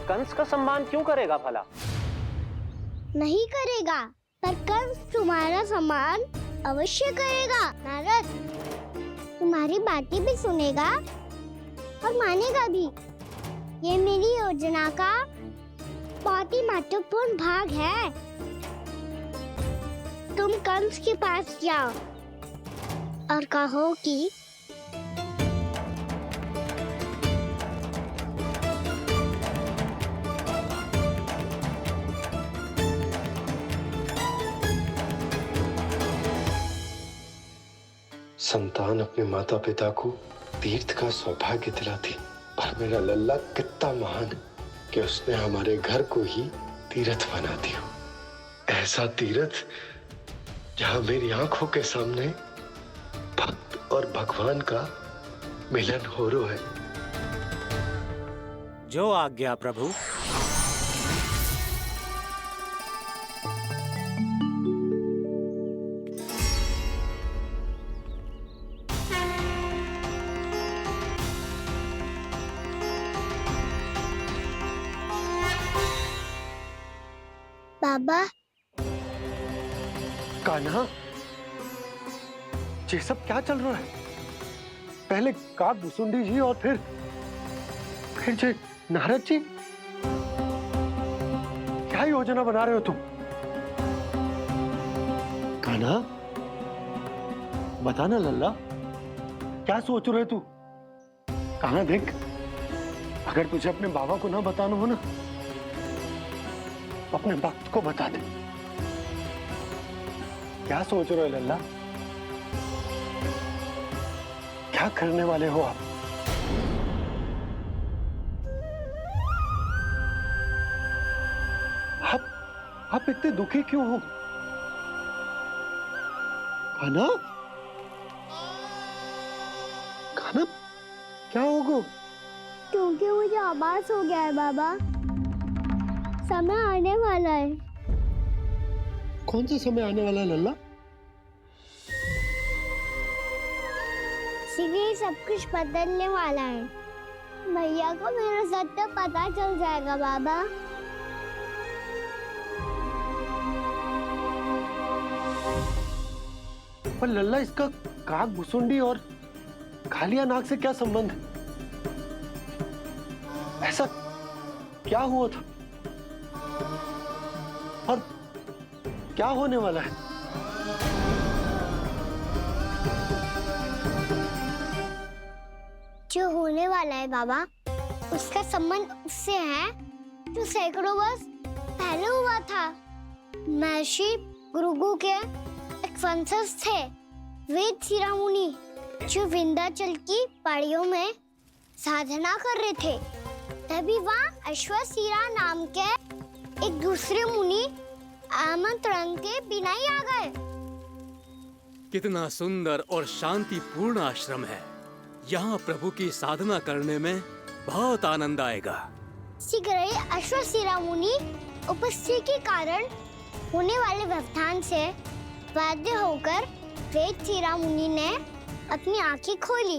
कंस का सम्मान क्यों करेगा भला? नहीं करेगा, पर कंस तुम्हारा सम्मान अवश्य करेगा नारद। तुम्हारी बातें भी सुनेगा और मानेगा भी। ये मेरी योजना का बहुत ही महत्वपूर्ण भाग है। तुम कंस के पास जाओ और कहो कि संतान अपने माता पिता को तीर्थ का सौभाग्य दिलाती, पर मेरा लल्ला कितना महान कि उसने हमारे घर को ही तीर्थ बना दिया। ऐसा तीर्थ जहां मेरी आंखों के सामने भक्त और भगवान का मिलन हो रहा है। जो आज्ञा प्रभु। बाबा। कान्हा, ये सब क्या चल रहा है? पहले काक भुसुंडी जी और फिर जे नारद जी। क्या योजना बना रहे हो तुम? कान्हा, बताना लल्ला, क्या सोच रहे तू? कान्हा देख, अगर तुझे अपने बाबा को ना बताना हो ना, अपने भक्त को बता दे। क्या सोच रहे हो लल्ला? क्या करने वाले हो आप? आप इतने दुखी क्यों हो? कान्हा, कान्हा, क्या होगा? क्योंकि मुझे आभास हो गया है बाबा, समय आने वाला है। कौन सा समय आने वाला है लल्ला? सीधे सब कुछ बदलने वाला है। भैया को मेरा सत्य पता चल जाएगा बाबा। पर लल्ला, इसका काक भुसुंडी और कालिया नाग से क्या संबंध है? ऐसा क्या हुआ था और क्या होने वाला है? जो होने वाला है बाबा, उसका संबंध उससे है जो सैकड़ों वर्ष पहले हुआ था। महर्षि भृगु के एक वंशज थे, वेद शिरा मुनि, जो विंध्याचल की पहाड़ियों में साधना कर रहे थे। तभी वहाँ अश्वशिरा नाम के एक दूसरे मुनि आमंत्रण के बिना ही आ गए। कितना सुंदर और शांतिपूर्ण आश्रम है। यहाँ प्रभु की साधना करने में बहुत आनंद आएगा। शीघ्र ही अश्वशिरा मुनि उपस्थिति के कारण होने वाले व्यवधान से बाध्य होकर वेद शिरा मुनि ने अपनी आंखें खोली।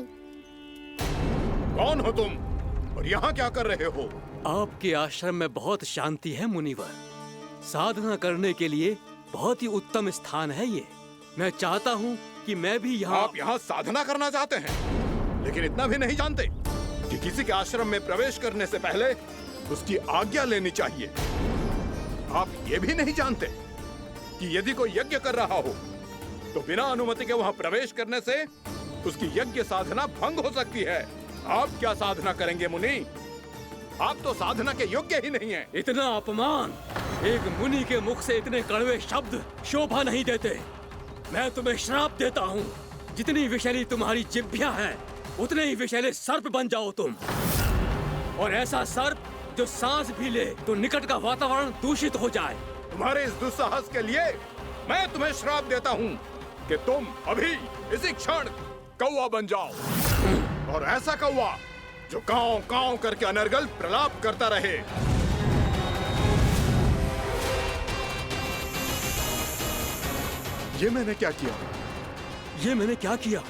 कौन हो तुम और यहाँ क्या कर रहे हो? आपके आश्रम में बहुत शांति है मुनिवर। साधना करने के लिए बहुत ही उत्तम स्थान है ये। मैं चाहता हूँ कि मैं भी यहाँ। आप यहाँ साधना करना चाहते हैं, लेकिन इतना भी नहीं जानते कि किसी के आश्रम में प्रवेश करने से पहले उसकी आज्ञा लेनी चाहिए। आप ये भी नहीं जानते कि यदि कोई यज्ञ कर रहा हो तो बिना अनुमति के वहाँ प्रवेश करने से उसकी यज्ञ साधना भंग हो सकती है। आप क्या साधना करेंगे मुनि? आप तो साधना के योग्य ही नहीं हैं। इतना अपमान! एक मुनि के मुख से इतने कड़वे शब्द शोभा नहीं देते। मैं तुम्हें श्राप देता हूँ, जितनी विषैली तुम्हारी जिह्वा है उतने ही विषैले सर्प बन जाओ तुम। और ऐसा सर्प जो सांस भी ले तो निकट का वातावरण दूषित हो जाए। तुम्हारे इस दुस्साहस के लिए मैं तुम्हें श्राप देता हूँ कि तुम अभी इसी क्षण कौवा बन जाओ, और ऐसा कौवा जो कांव कांव करके अनर्गल प्रलाप करता रहे। ये मैंने क्या किया? ये मैंने क्या किया?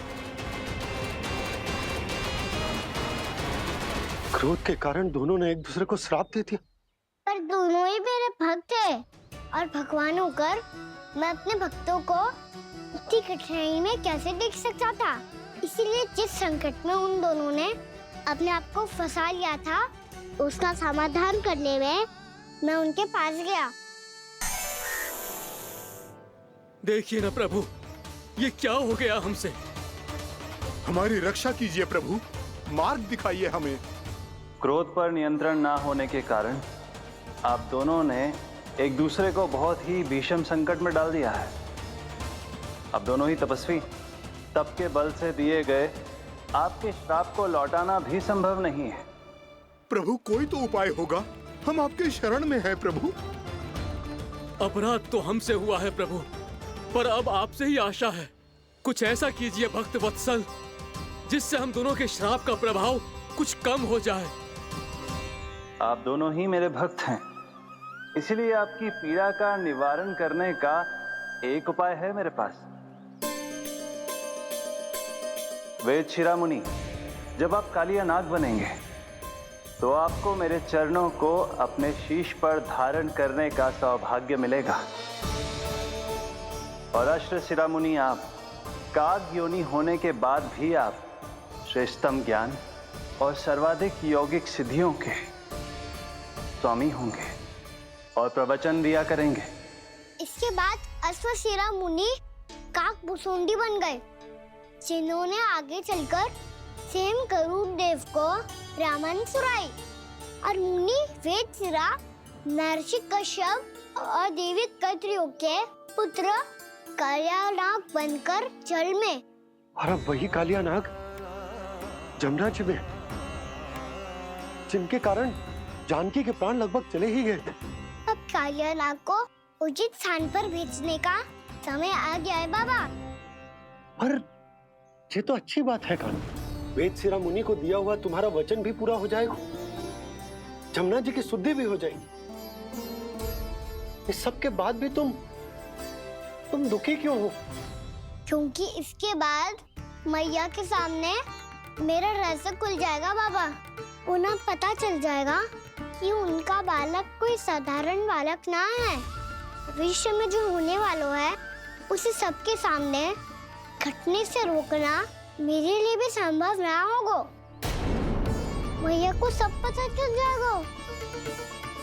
क्रोध के कारण दोनों ने एक दूसरे को श्राप दे दिया। पर दोनों ही मेरे भक्त थे, और भगवान होकर मैं अपने भक्तों को इतनी कठिनाई में कैसे देख सकता था। इसीलिए जिस संकट में उन दोनों ने अपने आप को फंसा लिया था, उसका समाधान करने में मैं उनके पास गया। देखिए ना प्रभु, ये क्या हो गया हमसे? हमारी रक्षा कीजिए प्रभु, मार्ग दिखाइए हमें। क्रोध पर नियंत्रण ना होने के कारण आप दोनों ने एक दूसरे को बहुत ही भीषण संकट में डाल दिया है। अब दोनों ही तपस्वी, तप के बल से दिए गए आपके श्राप को लौटाना भी संभव नहीं है। प्रभु, कोई तो उपाय होगा, हम आपके शरण में हैं प्रभु। अपराध तो हमसे हुआ है प्रभु, पर अब आपसे ही आशा है। कुछ ऐसा कीजिए भक्त वत्सल, जिससे हम दोनों के श्राप का प्रभाव कुछ कम हो जाए। आप दोनों ही मेरे भक्त हैं, इसलिए आपकी पीड़ा का निवारण करने का एक उपाय है मेरे पास। वेद शिरा मुनि, जब आप कालिया नाग बनेंगे तो आपको मेरे चरणों को अपने शीश पर धारण करने का सौभाग्य मिलेगा। और अश्व शिरा मुनि, आप काग योनि होने के बाद भी आप श्रेष्ठतम ज्ञान और सर्वाधिक यौगिक सिद्धियों के स्वामी होंगे। और प्रवचन दिया करेंगे। इसके बाद अश्वशिरा मुनि काकभुसुंडी बन गए, जिन्होंने आगे चलकर स्वयं गरुड़ देव को रामायण सुनाई। और मुनि वेदशिरा, महर्षि कश्यप और देवी कैत्रियों के पुत्र कालियानाग बनकर जल में। और अब वही कालियानाग जमुना जी में, जिनके कारण जानकी के प्राण लगभग चले ही गए थे। अब कालियानाग को उचित स्थान पर भेजने का समय आ गया है बाबा। पर ये तो अच्छी बात है कान्हा, वेदशिरा मुनि को दिया हुआ तुम्हारा वचन भी पूरा हो जाएगा, जमुना जी की शुद्धि भी हो जाएगी। इस सब के बाद भी तुम दुखी क्यों हो? क्योंकि इसके बाद मैया के सामने मेरा रहस्य खुल जाएगा बाबा। उन्हें पता चल जाएगा कि उनका बालक कोई साधारण बालक ना है। भविष्य में जो होने वाला है उसे सबके सामने घटने से रोकना मेरे लिए भी संभव ना होगा। मैया को सब पता चल जाएगा।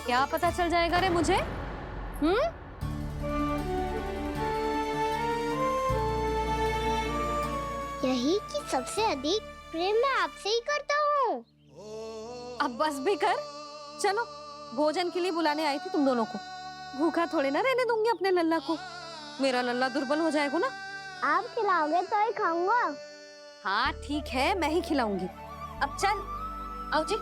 क्या पता चल जाएगा रे मुझे? यही कि सबसे अधिक प्रेम मैं आपसे ही करता हूँ। अब बस भी कर, चलो भोजन के लिए बुलाने आई थी तुम दोनों को। भूखा थोड़े ना रहने दूंगी अपने लल्ला को, मेरा लल्ला दुर्बल हो जाएगा ना। आप खिलाओगे तो ही खाऊंगा। हाँ ठीक है, मैं ही खिलाऊंगी। अब चल, आओ जी।